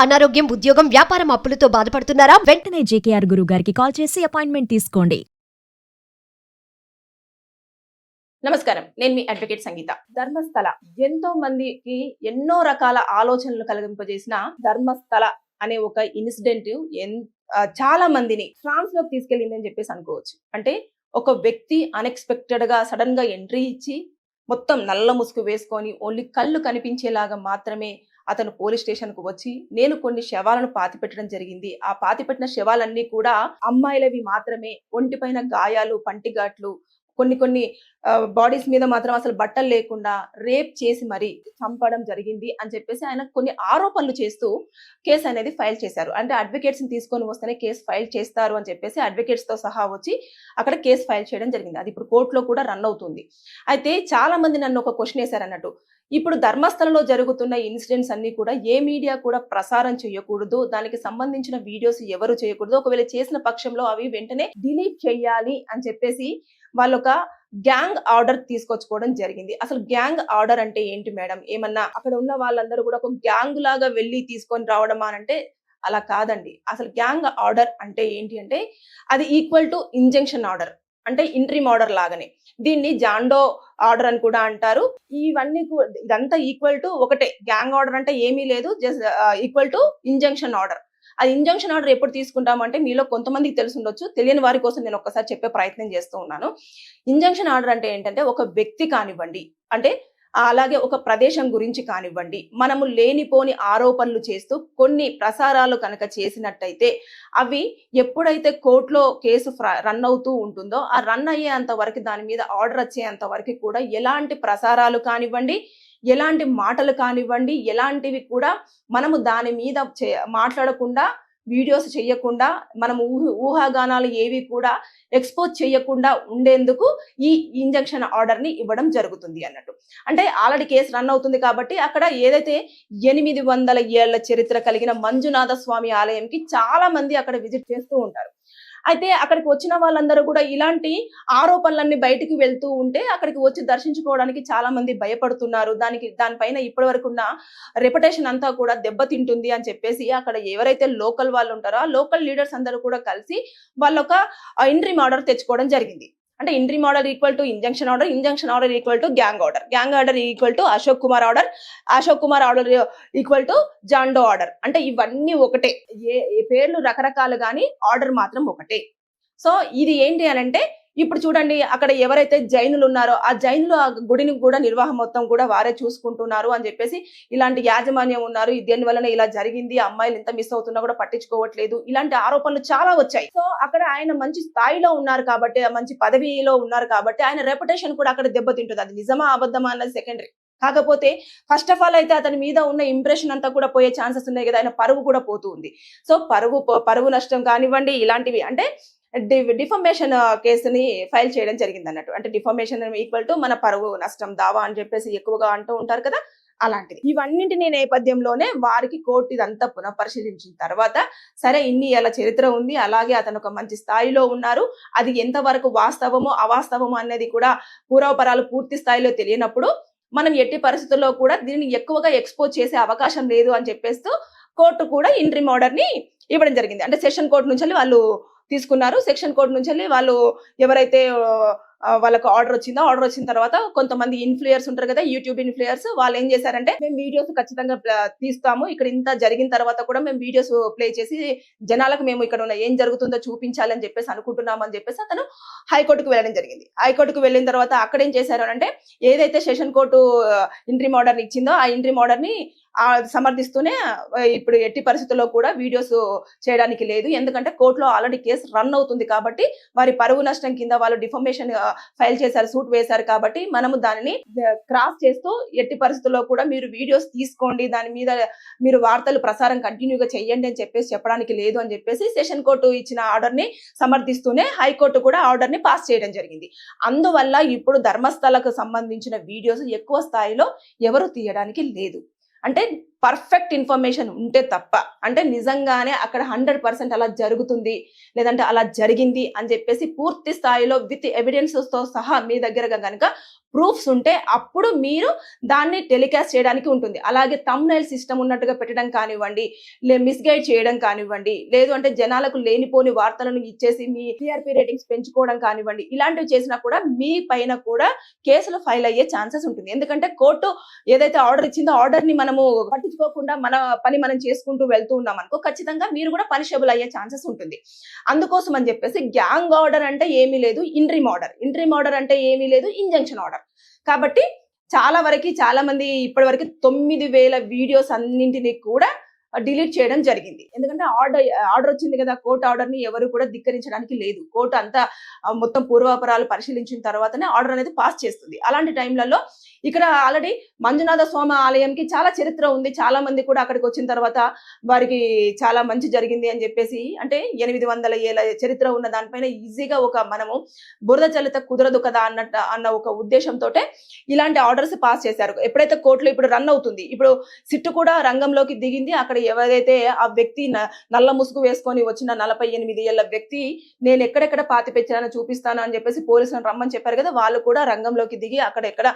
అనారోగ్యం, ఉద్యోగం, వ్యాపారం అప్పులతో బాధపడుతున్నారా? వెంటనే జేకేఆర్ గురువు గారికి కాల్ చేసి అపాయింట్మెంట్ తీసుకోండి. నమస్కారం, నేను మీ అడ్వకేట్ సంగీత. ధర్మస్థల ఎంతో మందికి ఎన్నో రకాల ఆలోచనలు కలిగింపజేసిన ధర్మస్థల అనే ఒక ఇన్సిడెంట్ చాలా మందిని ఫ్రాన్స్ లోకి తీసుకెళ్ళిందని చెప్పేసి అనుకోవచ్చు. అంటే ఒక వ్యక్తి అన్ఎక్స్పెక్టెడ్ గా సడన్ గా ఎంట్రీ ఇచ్చి మొత్తం నల్ల ముసుగు వేసుకొని ఓన్లీ కళ్ళు కనిపించేలాగా మాత్రమే అతను పోలీస్ స్టేషన్ కు వచ్చి నేను కొన్ని శవాలను పాతిపెట్టడం జరిగింది. ఆ పాతిపెట్టిన శవాలన్నీ కూడా అమ్మాయిలవి మాత్రమే, ఒంటిపైన గాయాలు, పంటిఘాట్లు, కొన్ని బాడీస్ మీద మాత్రం అసలు బట్టలు లేకుండా రేప్ చేసి మరి చంపడం జరిగింది అని చెప్పేసి ఆయన కొన్ని ఆరోపణలు చేస్తూ కేసు అనేది ఫైల్ చేశారు. అంటే అడ్వకేట్స్ ని తీసుకొని వస్తేనే కేసు ఫైల్ చేస్తారు అని చెప్పేసి అడ్వకేట్స్ తో సహా వచ్చి అక్కడ కేసు ఫైల్ చేయడం జరిగింది. అది ఇప్పుడు కోర్టులో కూడా రన్ అవుతుంది. అయితే చాలా మంది నన్ను ఒక క్వశ్చన్ వేశారు అన్నట్టు, ఇప్పుడు ధర్మస్థలంలో జరుగుతున్న ఇన్సిడెంట్స్ అన్ని కూడా ఏ మీడియా కూడా ప్రసారం చేయకూడదు, దానికి సంబంధించిన వీడియోస్ ఎవరు చేయకూడదు, ఒకవేళ చేసిన పక్షంలో అవి వెంటనే డిలీట్ చేయాలి అని చెప్పేసి వాళ్ళొక గ్యాంగ్ ఆర్డర్ తీసుకొచ్చుకోవడం జరిగింది. అసలు గ్యాంగ్ ఆర్డర్ అంటే ఏంటి మేడం? ఏమన్నా అక్కడ ఉన్న వాళ్ళందరూ కూడా ఒక గ్యాంగ్ లాగా వెళ్ళి తీసుకొని రావడం అంటే అలా కాదండి. అసలు గ్యాంగ్ ఆర్డర్ అంటే ఏంటి అంటే అది ఈక్వల్ టు ఇంజంక్షన్ ఆర్డర్, అంటే ఇంట్రీమ్ ఆర్డర్ లాగానే. దీన్ని జాండో ఆర్డర్ అని కూడా అంటారు. ఇవన్నీ ఇదంతా ఈక్వల్ టు ఒకటే. గ్యాంగ్ ఆర్డర్ అంటే ఏమీ లేదు, just equal to injunction order. అది ఇంజంక్షన్ ఆర్డర్ ఎప్పుడు తీసుకుంటామంటే మీలో కొంతమందికి తెలిసి ఉండొచ్చు, తెలియని వారి కోసం నేను ఒక్కసారి చెప్పే ప్రయత్నం చేస్తూ ఉన్నాను. ఇంజంక్షన్ ఆర్డర్ అంటే ఏంటంటే ఒక వ్యక్తి కానివ్వండి, అంటే అలాగే ఒక ప్రదేశం గురించి కానివ్వండి, మనము లేనిపోని ఆరోపణలు చేస్తూ కొన్ని ప్రసారాలు కనుక చేసినట్టయితే అవి ఎప్పుడైతే కోర్టులో కేసు రన్ అవుతూ ఉంటుందో ఆ రన్ అయ్యేంత వరకు, దాని మీద ఆర్డర్ వచ్చేంత వరకు కూడా ఎలాంటి ప్రసారాలు కానివ్వండి, ఎలాంటి మాటలు కానివ్వండి, ఎలాంటివి కూడా మనము దాని మీద మాట్లాడకుండా, వీడియోస్ చేయకుండా, మనం ఊహాగానాలు ఏవి కూడా ఎక్స్పోజ్ చేయకుండా ఉండేందుకు ఈ ఇంజంక్షన్ ఆర్డర్ ని ఇవ్వడం జరుగుతుంది అన్నట్టు. అంటే ఆల్రెడీ కేసు రన్ అవుతుంది కాబట్టి అక్కడ ఏదైతే 800 ఏళ్ల చరిత్ర కలిగిన మంజునాథ స్వామి ఆలయంకి చాలా మంది అక్కడ విజిట్ చేస్తూ ఉంటారు. అయితే అక్కడికి వచ్చిన వాళ్ళందరూ కూడా ఇలాంటి ఆరోపణలన్నీ బయటికి వెళ్తూ ఉంటే అక్కడికి వచ్చి దర్శించుకోవడానికి చాలా మంది భయపడుతున్నారు. దానిపైన ఇప్పటి వరకు ఉన్న రెప్యుటేషన్ అంతా కూడా దెబ్బతింటుంది అని చెప్పేసి అక్కడ ఎవరైతే లోకల్ వాళ్ళు ఉంటారో ఆ లోకల్ లీడర్స్ అందరూ కూడా కలిసి వాళ్ళొక ఇంట్రీమ్ ఆర్డర్ తెచ్చుకోవడం జరిగింది. అంటే interim order equal to injunction order, injunction order equal to gang order, gang order equal to Ashok Kumar order, Ashok Kumar order equal to John Doe order. అంటే ఇవన్నీ ఒకటే, ఏ పేర్లు రకరకాలు కానీ ఆర్డర్ మాత్రం ఒకటే. సో ఇది ఏంటి అని అంటే ఇప్పుడు చూడండి, అక్కడ ఎవరైతే జైనులు ఉన్నారో ఆ జైనులు ఆ గుడిని కూడా నిర్వాహం మొత్తం కూడా వారే చూసుకుంటున్నారు అని చెప్పేసి ఇలాంటి యాజమాన్యం ఉన్నారు, దేని వలన ఇలా జరిగింది, అమ్మాయిలు ఎంత మిస్ అవుతున్నా కూడా పట్టించుకోవట్లేదు, ఇలాంటి ఆరోపణలు చాలా వచ్చాయి. సో అక్కడ ఆయన మంచి స్థాయిలో ఉన్నారు కాబట్టి, మంచి పదవిలో ఉన్నారు కాబట్టి ఆయన రెప్యుటేషన్ కూడా అక్కడ దెబ్బతింటుంది. అది నిజమా అబద్ధమా అన్నది సెకండరీ. కాకపోతే ఫస్ట్ ఆఫ్ ఆల్ అయితే అతని మీద ఉన్న ఇంప్రెషన్ అంతా కూడా పోయే ఛాన్సెస్ ఉన్నాయి కదా, ఆయన పరువు కూడా పోతూ ఉంది. సో పరువు నష్టం కానివ్వండి, ఇలాంటివి అంటే డిఫమేషన్ కేసుని ఫైల్ చేయడం జరిగింది అన్నట్టు. అంటే డిఫమేషన్ ఈక్వల్ టు మన పరువు నష్టం దావా అని చెప్పేసి ఎక్కువగా అంటూ ఉంటారు కదా, అలాంటిది. ఇవన్నింటినీ నేపథ్యంలోనే వారికి కోర్టు ఇదంతా పునఃపరిశీలించిన తర్వాత సరే ఇన్ని ఏళ్ళ చరిత్ర ఉంది, అలాగే అతను ఒక మంచి స్థాయిలో ఉన్నారు, అది ఎంతవరకు వాస్తవమో అవాస్తవమో అనేది కూడా పూర్వపరాలు పూర్తి స్థాయిలో తెలియనప్పుడు మనం ఎట్టి పరిస్థితుల్లో కూడా దీన్ని ఎక్కువగా ఎక్స్పోజ్ చేసే అవకాశం లేదు అని చెప్పేస్తూ కోర్టు కూడా ఇంట్రీమ్ ఆర్డర్ ని ఇవ్వడం జరిగింది. అంటే సెషన్ కోర్టు నుంచి వాళ్ళు తీసుకున్నారు. సెక్షన్ కోర్టు నుంచి వాళ్ళు ఎవరైతే వాళ్ళకు ఆర్డర్ వచ్చిన తర్వాత కొంతమంది ఇన్ఫ్లుయర్స్ ఉంటారు కదా, యూట్యూబ్ ఇన్ఫ్లుయర్స్, వాళ్ళు ఏం చేశారంటే మేము వీడియోస్ ఖచ్చితంగా తీస్తాము, ఇక్కడ ఇంత జరిగిన తర్వాత కూడా మేము వీడియోస్ ప్లే చేసి జనాలకు మేము ఇక్కడ ఉన్న ఏం జరుగుతుందో చూపించాలని చెప్పేసి అనుకుంటున్నామని చెప్పేసి అతను హైకోర్టుకు వెళ్ళడం జరిగింది. హైకోర్టుకు వెళ్ళిన తర్వాత అక్కడ ఏం చేశారు అంటే ఏదైతే సెషన్ కోర్టు ఇంట్రీమ్ ఆర్డర్ ఇచ్చిందో ఆ ఇంట్రీమ్ ఆర్డర్ ని సమర్థిస్తూనే ఇప్పుడు ఎట్టి పరిస్థితుల్లో కూడా వీడియోస్ చేయడానికి లేదు, ఎందుకంటే కోర్టులో ఆల్రెడీ కేసు రన్ అవుతుంది కాబట్టి వారి పరువు నష్టం కింద వాళ్ళు డిఫమేషన్ ఫైల్ చేశారు, సూట్ వేశారు కాబట్టి మనము దానిని క్రాస్ చేస్తూ ఎట్టి పరిస్థితుల్లో కూడా మీరు వీడియోస్ తీసుకోండి, దాని మీద మీరు వార్తలు ప్రసారం కంటిన్యూగా చెయ్యండి అని చెప్పేసి చెప్పడానికి లేదు అని చెప్పేసి సెషన్ కోర్టు ఇచ్చిన ఆర్డర్ ని సమర్థిస్తూనే హైకోర్టు కూడా ఆర్డర్ ని పాస్ చేయడం జరిగింది. అందువల్ల ఇప్పుడు ధర్మస్థలకు సంబంధించిన వీడియోస్ ఎక్కువ స్థాయిలో ఎవరు తీయడానికి లేదు. అంటే పర్ఫెక్ట్ ఇన్ఫర్మేషన్ ఉంటే తప్ప, అంటే నిజంగానే అక్కడ 100% అలా జరుగుతుంది లేదంటే అలా జరిగింది అని చెప్పేసి పూర్తి స్థాయిలో విత్ ఎవిడెన్సెస్ తో సహా మీ దగ్గర కనుక ప్రూఫ్స్ ఉంటే అప్పుడు మీరు దాన్ని టెలికాస్ట్ చేయడానికి ఉంటుంది. అలాగే థంబ్నెయిల్ సిస్టమ్ ఉన్నట్టుగా పెట్టడం కానివ్వండి, మిస్గైడ్ చేయడం కానివ్వండి, లేదు అంటే జనాలకు లేనిపోని వార్తలను ఇచ్చేసి మీ టీఆర్పీ రేటింగ్స్ పెంచుకోవడం కానివ్వండి, ఇలాంటివి చేసినా కూడా మీ పైన కూడా కేసులు ఫైల్ అయ్యే ఛాన్సెస్ ఉంటుంది. ఎందుకంటే కోర్టు ఏదైతే ఆర్డర్ ఇచ్చిందో ఆర్డర్ ని మనము పట్టించుకోకుండా మన పని మనం చేసుకుంటూ వెళ్తూ ఉన్నాం అనుకో, ఖచ్చితంగా మీరు కూడా పనిషబుల్ అయ్యే ఛాన్సెస్ ఉంటుంది. అందుకోసం అని చెప్పేసి గ్యాంగ్ ఆర్డర్ అంటే ఏమీ లేదు, ఇంట్రీమ్ ఆర్డర్ అంటే ఏమీ లేదు, ఇంజంక్షన్ ఆర్డర్. కాబట్టి చాలా మంది ఇప్పటి వరకు 9,000 వీడియోస్ అన్నింటినీ కూడా డిలీట్ చేయడం జరిగింది. ఎందుకంటే ఆర్డర్ వచ్చింది కదా, కోర్టు ఆర్డర్ ని ఎవరు కూడా ధిక్కరించడానికి లేదు. కోర్టు అంతా మొత్తం పూర్వాపరాలు పరిశీలించిన తర్వాతనే ఆర్డర్ అనేది పాస్ చేస్తుంది. అలాంటి టైంలలో ఇక్కడ ఆల్రెడీ మంజునాథ స్వామి ఆలయంకి చాలా చరిత్ర ఉంది. చాలా మంది కూడా అక్కడికి వచ్చిన తర్వాత వారికి చాలా మంచి జరిగింది అని చెప్పేసి, అంటే 800 ఏళ్ళ చరిత్ర ఉన్న దానిపైన ఈజీగా మనము బురద చల్లిత కుదరదు కదా అన్న ఒక ఉద్దేశంతో ఇలాంటి ఆర్డర్స్ పాస్ చేశారు. ఎప్పుడైతే కోర్టులో ఇప్పుడు రన్ అవుతుంది, ఇప్పుడు సిట్టు కూడా రంగంలోకి దిగింది. అక్కడ ఎవరైతే ఆ వ్యక్తి నల్ల ముసుగు వేసుకొని వచ్చిన 48 ఏళ్ల వ్యక్తి నేను ఎక్కడెక్కడ పాతి పెట్టానో చూపిస్తాను అని చెప్పేసి పోలీసులను రమ్మని చెప్పారు కదా, వాళ్ళు కూడా రంగంలోకి దిగి అక్కడ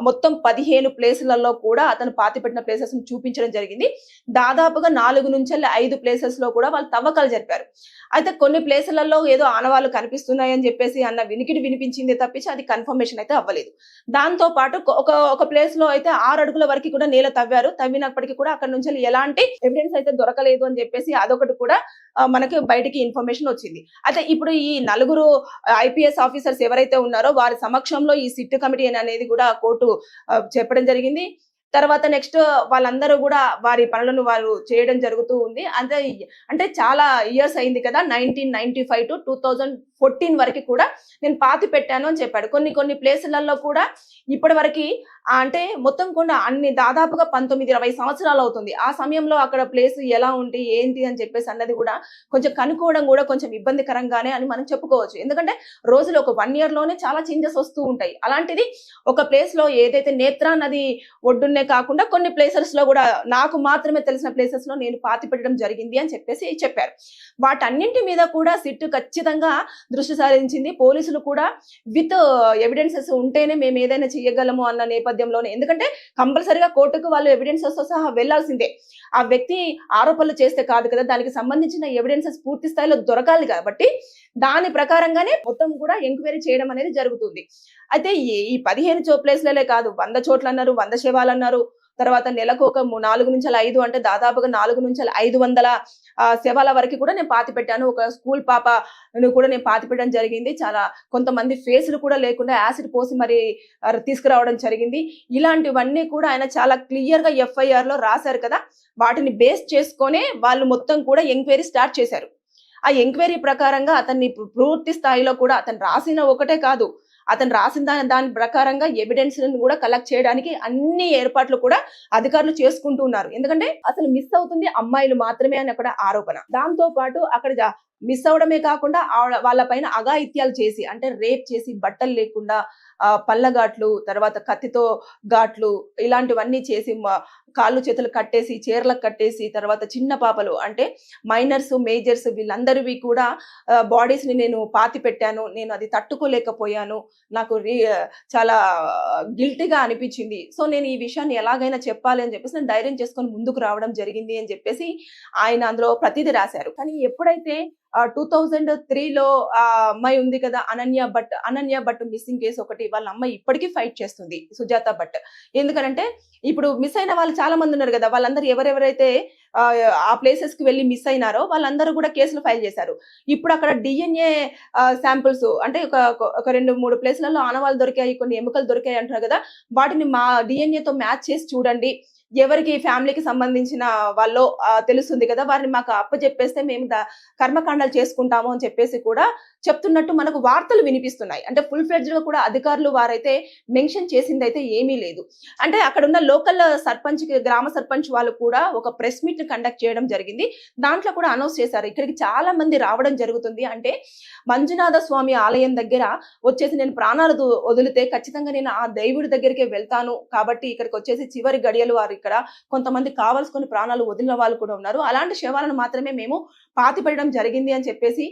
మొత్తం 15 ప్లేసులలో కూడా అతను పాతి పెట్టిన ప్లేసెస్ ను చూపించడం జరిగింది. దాదాపుగా 4 నుంచి 5 ప్లేసెస్ లో కూడా వాళ్ళు తవ్వకాలు జరిపారు. అయితే కొన్ని ప్లేసులలో ఏదో ఆనవాళ్ళు కనిపిస్తున్నాయని చెప్పేసి అన్న వినికిడి వినిపించింది తప్పించి అది కన్ఫర్మేషన్ అయితే అవ్వలేదు. దాంతో పాటు ఒక ప్లేస్ లో అయితే 6 అడుగుల వరకు కూడా నేల తవ్వినప్పటికీ కూడా అక్కడ నుంచి ఎలాంటి ఎవిడెన్స్ అయితే దొరకలేదు అని చెప్పేసి అదొకటి కూడా మనకి బయటికి ఇన్ఫర్మేషన్ వచ్చింది. అయితే ఇప్పుడు ఈ 4 IPS ఆఫీసర్స్ ఎవరైతే ఉన్నారో వారి సమక్షంలో ఈ సిట్ కమిటీ అనేది కూడా కోర్టు చెప్పడం జరిగింది. తర్వాత నెక్స్ట్ వాళ్ళందరూ కూడా వారి పనులను వారు చేయడం జరుగుతూ ఉంది. అంటే చాలా ఇయర్స్ అయింది కదా, 1995 to 2014 వరకు కూడా నేను పాతి పెట్టాను అని చెప్పాడు. కొన్ని ప్లేసులలో కూడా ఇప్పటి వరకు అంటే మొత్తం కూడా దాదాపుగా 19-20 సంవత్సరాలు అవుతుంది. ఆ సమయంలో అక్కడ ప్లేస్ ఎలా ఉంది ఏంటి అని చెప్పేసి అన్నది కూడా కొంచెం కనుక్కోవడం కూడా కొంచెం ఇబ్బందికరంగానే అని మనం చెప్పుకోవచ్చు. ఎందుకంటే రోజులు ఒక 1 year లోనే చాలా చేంజెస్ వస్తూ ఉంటాయి. అలాంటిది ఒక ప్లేస్ లో ఏదైతే నేత్రా నది ఒడ్డున్నే కాకుండా కొన్ని ప్లేసెస్ లో కూడా నాకు మాత్రమే తెలిసిన ప్లేసెస్ లో నేను పాతి పెట్టడం జరిగింది అని చెప్పేసి చెప్పారు. వాటన్నింటి మీద కూడా సిట్ ఖచ్చితంగా దృష్టి సారించింది. పోలీసులు కూడా విత్ ఎవిడెన్సెస్ ఉంటేనే మేము ఏదైనా చేయగలము అన్న నేపథ్యంలోనే, ఎందుకంటే కంపల్సరిగా కోర్టుకు వాళ్ళు ఎవిడెన్సెస్ తో సహా వెళ్లాల్సిందే. ఆ వ్యక్తి ఆరోపణలు చేస్తే కాదు కదా, దానికి సంబంధించిన ఎవిడెన్సెస్ పూర్తి స్థాయిలో దొరకాలి కాబట్టి దాని ప్రకారంగానే మొత్తం కూడా ఎంక్వైరీ చేయడం అనేది జరుగుతుంది. అయితే ఈ 15 ప్లేస్లే కాదు, 100 చోట్ల అన్నారు, 100 శవాలు అన్నారు. తర్వాత నెలకు ఒక 4 నుంచి 5 అంటే దాదాపుగా 4 నుంచి 500 శవాల వరకు కూడా నేను పాతి పెట్టాను. ఒక స్కూల్ పాపను కూడా నేను పాతి పెట్టడం జరిగింది. చాలా కొంతమంది ఫేసులు కూడా లేకుండా యాసిడ్ పోసి మరి తీసుకురావడం జరిగింది. ఇలాంటివన్నీ కూడా ఆయన చాలా క్లియర్ గా FIR లో రాశారు కదా, వాటిని బేస్ చేసుకొనే వాళ్ళు మొత్తం కూడా ఎంక్వైరీ స్టార్ట్ చేశారు. ఆ ఎంక్వైరీ ప్రకారంగా అతన్ని పూర్తి స్థాయిలో కూడా అతను రాసిన ఒకటే కాదు, అతను రాసిన దాని ప్రకారంగా ఎవిడెన్స్ కూడా కలెక్ట్ చేయడానికి అన్ని ఏర్పాట్లు కూడా అధికారులు చేసుకుంటూ ఉన్నారు. ఎందుకంటే అసలు మిస్ అవుతుంది అమ్మాయిలు మాత్రమే అని అక్కడ ఆరోపణ. దాంతో పాటు అక్కడ మిస్ అవడమే కాకుండా వాళ్ళ పైన అఘాయిత్యాలు చేసి, అంటే రేప్ చేసి బట్టలు లేకుండా పళ్ళఘాట్లు, తర్వాత కత్తితో ఘాట్లు, ఇలాంటివన్నీ చేసి కాళ్ళు చేతులు కట్టేసి చీరలకు కట్టేసి, తర్వాత చిన్న పాపలు అంటే మైనర్స్ మేజర్స్ వీళ్ళందరివి కూడా బాడీస్ ని నేను పాతి పెట్టాను. నేను అది తట్టుకోలేకపోయాను, నాకు చాలా గిల్టీగా అనిపించింది. సో నేను ఈ విషయాన్ని ఎలాగైనా చెప్పాలి అని చెప్పేసి నేను ధైర్యం చేసుకొని ముందుకు రావడం జరిగింది అని చెప్పేసి ఆయన అందులో ప్రతిదీ రాశారు. కానీ ఎప్పుడైతే 2003లో ఆ అమ్మాయి ఉంది కదా అనన్య భట్ మిస్సింగ్ కేసు ఒకటి, వాళ్ళ అమ్మాయి ఇప్పటికీ ఫైట్ చేస్తుంది, సుజాత భట్. ఎందుకంటే ఇప్పుడు మిస్ అయిన వాళ్ళు చాలా మంది ఉన్నారు కదా, వాళ్ళందరూ ఎవరెవరైతే ఆ ప్లేసెస్ కి వెళ్ళి మిస్ అయినారో వాళ్ళందరూ కూడా కేసులు ఫైల్ చేశారు. ఇప్పుడు అక్కడ DNA శాంపుల్స్ అంటే ఒక 2-3 ప్లేసులలో ఆనవాళ్ళు దొరికాయి, కొన్ని ఎముకలు దొరికాయి అంటారు కదా, వాటిని మా DNA తో మ్యాచ్ చేసి చూడండి, ఎవరికి ఫ్యామిలీకి సంబంధించిన వాళ్ళు తెలుస్తుంది కదా, వారిని మాకు అప్పచెప్పేస్తే మేము కర్మకాండాలు చేసుకుంటాము అని చెప్పేసి కూడా చెప్తున్నట్టు మనకు వార్తలు వినిపిస్తున్నాయి. అంటే ఫుల్ ఫ్లెడ్జ్ గా కూడా అధికారులు వారైతే మెన్షన్ చేసింది అయితే ఏమీ లేదు. అంటే అక్కడ ఉన్న లోకల్ సర్పంచ్, గ్రామ సర్పంచ్ వాళ్ళు కూడా ఒక ప్రెస్ మీట్ కండక్ట్ చేయడం జరిగింది. దాంట్లో కూడా అనౌన్స్ చేశారు ఇక్కడికి చాలా మంది రావడం జరుగుతుంది, అంటే మంజునాథ స్వామి ఆలయం దగ్గర వచ్చేసి నేను ప్రాణాలు వదిలితే ఖచ్చితంగా నేను ఆ దేవుడి దగ్గరికి వెళ్తాను, కాబట్టి ఇక్కడికి వచ్చేసి చివరి గడియలు వారు ఇక్కడ, కొంతమంది కావాల్సుకొని ప్రాణాలు వదిలిన వాళ్ళు కూడా ఉన్నారు. అలాంటి శవాలను మాత్రమే మేము పాతిపెట్టడం జరిగింది అని చెప్పేసి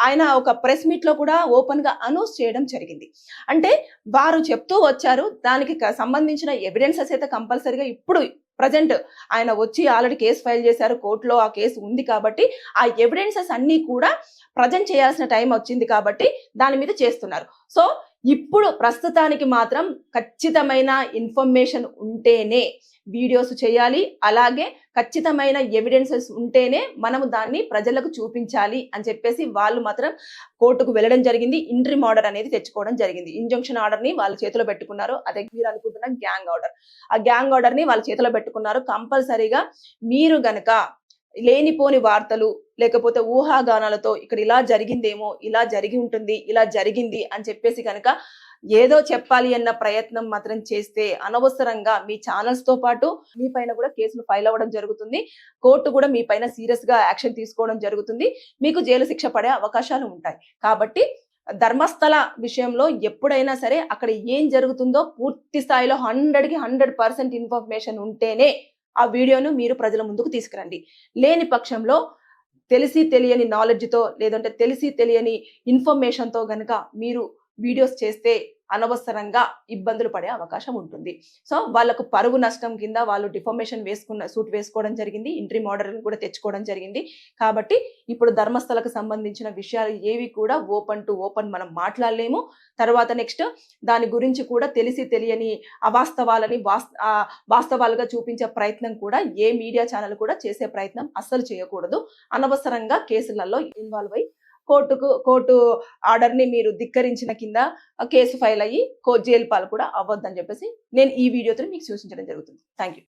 ఆయన ఒక ప్రెస్ మీట్ లో కూడా ఓపెన్ గా అనౌన్స్ చేయడం జరిగింది. అంటే వారు చెప్తూ వచ్చారు, దానికి సంబంధించిన ఎవిడెన్సెస్ అయితే కంపల్సరీగా ఇప్పుడు ప్రజెంట్ ఆయన వచ్చి ఆల్రెడీ కేసు ఫైల్ చేశారు, కోర్టులో ఆ కేసు ఉంది కాబట్టి ఆ ఎవిడెన్సెస్ అన్ని కూడా ప్రజెంట్ చేయాల్సిన టైం వచ్చింది కాబట్టి దాని మీద చేస్తున్నారు. సో ఇప్పుడు ప్రస్తుతానికి మాత్రం ఖచ్చితమైన ఇన్ఫర్మేషన్ ఉంటేనే వీడియోస్ చేయాలి, అలాగే ఖచ్చితమైన ఎవిడెన్సెస్ ఉంటేనే మనము దాన్ని ప్రజలకు చూపించాలి అని చెప్పేసి వాళ్ళు మాత్రం కోర్టుకు వెళ్ళడం జరిగింది. ఇంట్రిమ్ ఆర్డర్ అనేది తెచ్చుకోవడం జరిగింది. ఇంజంక్షన్ ఆర్డర్ ని వాళ్ళ చేతిలో పెట్టుకున్నారు. అదే మీరు అనుకుంటున్న గ్యాంగ్ ఆర్డర్, ఆ గ్యాంగ్ ఆర్డర్ ని వాళ్ళ చేతిలో పెట్టుకున్నారు. కంపల్సరీగా మీరు గనక లేనిపోని వార్తలు లేకపోతే ఊహాగానాలతో ఇక్కడ ఇలా జరిగిందేమో, ఇలా జరిగి ఉంటుంది, ఇలా జరిగింది అని చెప్పేసి కనుక ఏదో చెప్పాలి అన్న ప్రయత్నం మాత్రం చేస్తే అనవసరంగా మీ ఛానల్స్ తో పాటు మీ పైన కూడా కేసులు ఫైల్ అవ్వడం జరుగుతుంది. కోర్టు కూడా మీ పైన సీరియస్ గా యాక్షన్ తీసుకోవడం జరుగుతుంది. మీకు జైలు శిక్ష పడే అవకాశాలు ఉంటాయి. కాబట్టి ధర్మస్థల విషయంలో ఎప్పుడైనా సరే అక్కడ ఏం జరుగుతుందో పూర్తి స్థాయిలో 100కి 100% ఇన్ఫర్మేషన్ ఉంటేనే ఆ వీడియోను మీరు ప్రజల ముందుకు తీసుకురండి. లేని పక్షంలో తెలిసి తెలియని నాలెడ్జ్తో లేదంటే తెలిసి తెలియని ఇన్ఫర్మేషన్తో గనక మీరు వీడియోస్ చేస్తే అనవసరంగా ఇబ్బందులు పడే అవకాశం ఉంటుంది. సో వాళ్ళకు పరువు నష్టం కింద వాళ్ళు డిఫర్మేషన్ సూట్ వేసుకోవడం జరిగింది. ఇంట్రిమ్ ఆర్డర్ కూడా తెచ్చుకోవడం జరిగింది. కాబట్టి ఇప్పుడు ధర్మస్థలకు సంబంధించిన విషయాలు ఏవి కూడా ఓపెన్ టు ఓపెన్ మనం మాట్లాడలేము. తర్వాత నెక్స్ట్ దాని గురించి కూడా తెలిసి తెలియని అవాస్తవాలని వాస్తవాలుగా చూపించే ప్రయత్నం కూడా ఏ మీడియా ఛానల్ కూడా చేసే ప్రయత్నం అస్సలు చేయకూడదు. అనవసరంగా కేసులలో ఇన్వాల్వ్ అయ్యి కోర్టు ఆర్డర్ ని మీరు ధిక్కరించిన కింద కేసు ఫైల్ అయ్యి జైలు పాలు కూడా అవ్వద్దని చెప్పేసి నేను ఈ వీడియోతో మీకు సూచించడం జరుగుతుంది. Thank you.